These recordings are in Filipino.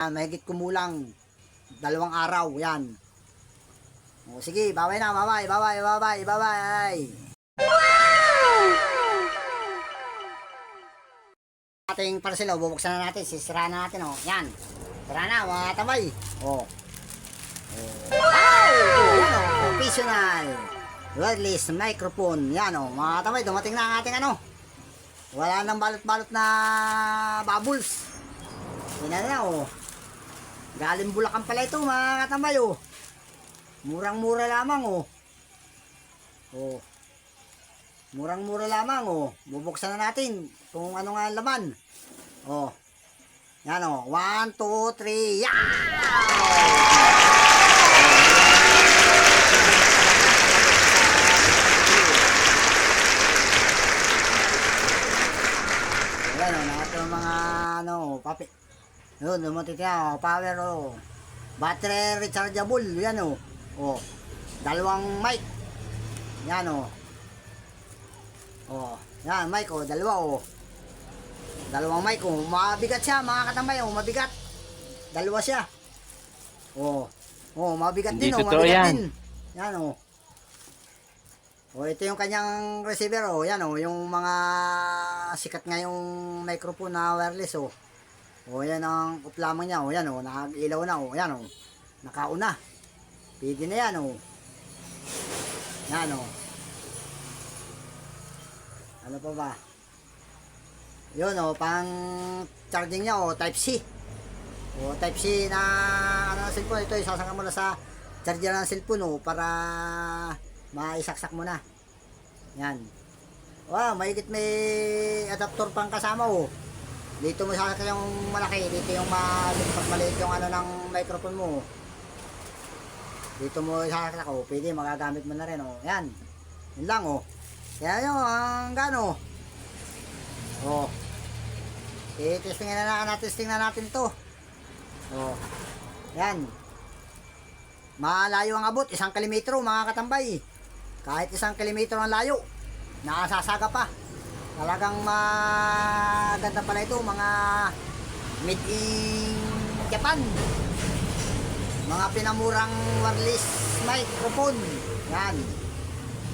Mahigit kumulang 2 araw yan. O, sige, bye na, bye. Ating parcel, bubuksan na natin, sisira na natin, yan. Sira na, mga tambay. Wow! Yan, professional wireless microphone. Yan, mga tambay, dumating na ang ating wala nang balot-balot na bubbles. Yan na, galing Bulacan pala ito, mga katambay, murang-mura lamang, murang-mura lamang, bubuksan na natin kung ano nga ang laman. Yan, 1, 2, 3, yan! Yan, natin yung mga papi. Yun, dumating na, power, battery rechargeable, yan, 2 mic. Yan, yan, mic, 2, 2 mic, mabigat siya, mga katambay, mabigat. 2 siya. Mabigat din, mabigat din. Yan, ito yung kanyang receiver, yan, yung mga sikat ngayong microphone na wireless, yan ang off lamang niya, yan, nag-ilaw na, yan, nakauna. Pwede na yan, yan, ano pa ba? Yun, pang charging niya, type C. Type C na, na cellphone. Ito, isasaka mo na sa charger ng cellphone, para maisaksak mo na. Yan. Wow, mahigit may adapter pang kasama, Dito mo sasaksak yung malaki, dito yung maliit yung ng microphone mo. Dito mo sasaksak, pwede, magagamit mo na rin, Yan. Yun lang, Yan yung, ang gano. Testing na natin ito. Yan. Malayo ang abot, 1 kilometro, mga katambay. Kahit 1 kilometro ang layo, nakasasaga pa. Talagang maganda pala ito, mga made in Japan. Mga pinamurang wireless microphone. Yan.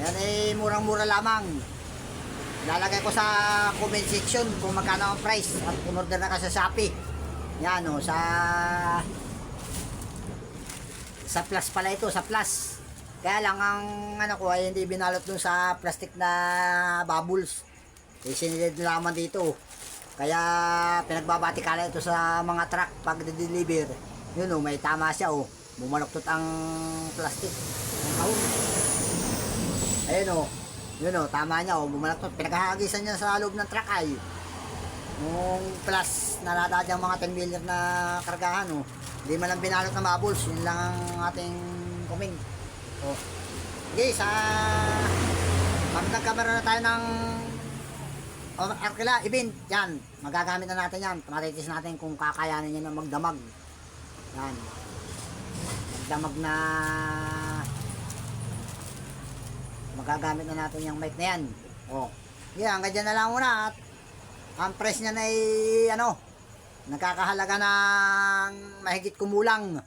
Yan ay murang-mura lamang. Lalagay ko sa comment section kung magkano ang price at umorder na ka sa Shopee. Yan, sa plus pala ito, sa plus. Kaya lang ang ko ay hindi binalot dun sa plastic na bubbles. Sinilid naman dito. Kaya pinagbabatikala ito sa mga truck pag de-deliver. Yun, may tama siya, bumaloktot ang plastic. Ayun, yun, tama niya, bumaloktot. Pinaghahagisan niya sa loob ng truck ay yung plus na nadadyang mga 10 wheeler na kargahan, hindi man lang binalot na bubbles. Yun lang ang ating comment. Okay, sa magkagkamera na tayo ng Arkela event, yan, magagamit na natin yan. Matitis natin kung kakayanin niya na magdamag. Yan, magdamag na magagamit na natin yung mic na yan. Yan, hanggang dyan na lang muna. At ang price niya na ay nakakahalaga ng mahigit kumulang